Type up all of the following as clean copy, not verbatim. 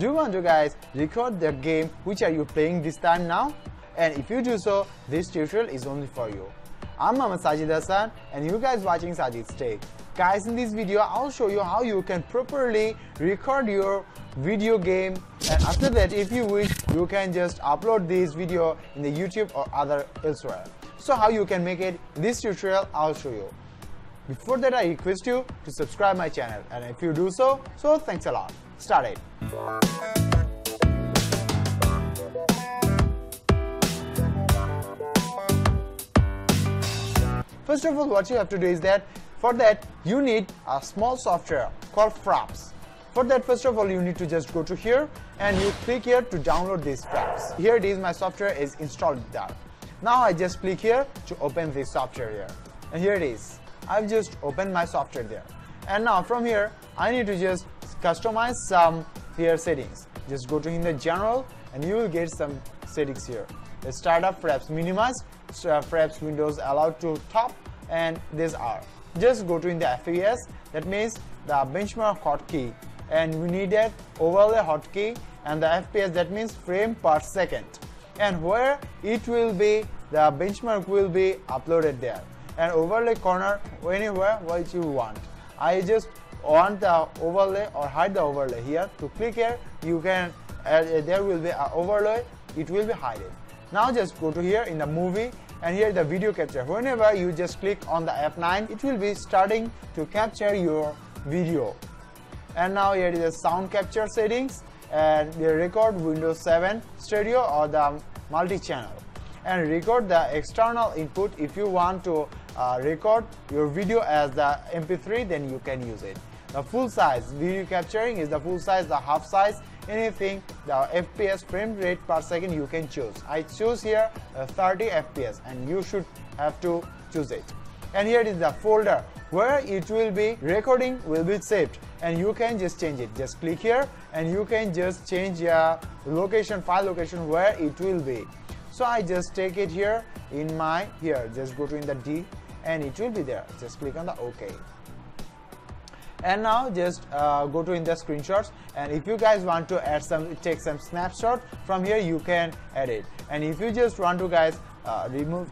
Do you want to guys record the game which are you playing this time now? And if you do so, this tutorial is only for you. I'm Sajidz and you guys watching Sajidz Tech. Guys, in this video I'll show you how you can properly record your video game, and after that if you wish you can just upload this video in the YouTube or other elsewhere. So how you can make it, this tutorial I'll show you. Before that I request you to subscribe my channel, and if you do so thanks a lot. Start it. First of all, what you have to do is that for that you need a small software called Fraps. For that, first of all, you need to just go to here and you click here to download these Fraps. Here it is, my software is installed there. Now I just click here to open this software here, and here it is. I've just opened my software there, and now from here I need to just customize some here settings. Just go to in the general and you will get some settings here. The startup fraps minimized, fraps windows allowed to top, and these are. Just go to in the FPS, that means the benchmark hotkey, and we need that overlay hotkey, and the FPS, that means frame per second, and where it will be, the benchmark will be uploaded there, and overlay corner anywhere what you want. I just want the overlay or hide the overlay here. To click here you can there will be an overlay, it will be hidden. Now just go to here in the movie, and here the video capture. Whenever you just click on the F9, it will be starting to capture your video. And now here is the sound capture settings, and the record Windows-7 stereo or the multi-channel, and record the external input. If you want to record your video as the MP3, then you can use it. The full size video capturing is the full size, the half size, anything, the FPS frame rate per second you can choose. I choose here 30 FPS, and you should have to choose it. And here is the folder where it will be recording will be saved, and you can just change it. Just click here and you can just change your location, file location where it will be. So I just take it here in my here, just go to in the D and it will be there. Just click on the OK. And now just go to in the screenshots, and if you guys want to add some, take some snapshot from here, you can add it. And if you just want to guys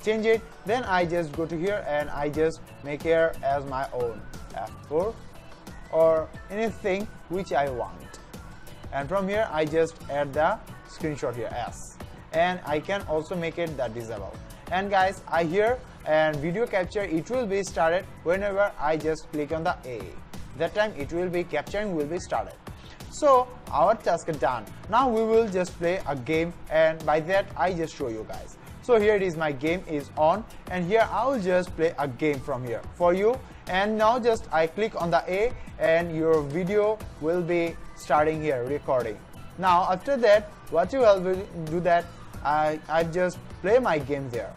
change it, then I just go to here and I just make here as my own F4 or anything which I want, and from here I just add the screenshot here S, and I can also make it the disable. And guys, I here and video capture, it will be started whenever I just click on the A. That time it will be capturing will be started. So our task is done. Now we will just play a game, and by that I just show you guys. So here it is, my game is on, and here I will just play a game from here for you. And now just I click on the A and your video will be starting here recording. Now after that what you will do that I just play my game there,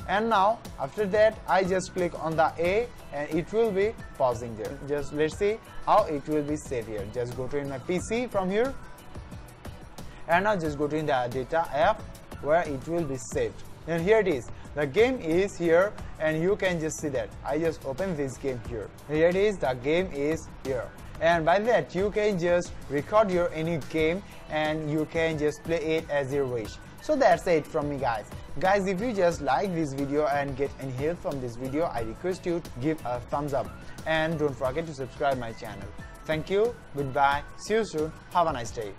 and now after that I just click on the A and it will be pausing there. Just let's see how it will be saved here. Just go to in my PC from here, and now just go to in the data app where it will be saved. And here it is, the game is here, and you can just see that I just open this game here. Here it is, the game is here, and by that you can just record your any game and you can just play it as you wish. So that's it from me guys. Guys, if you just like this video and get any help from this video, I request you to give a thumbs up, and don't forget to subscribe my channel. Thank you, goodbye, see you soon, have a nice day.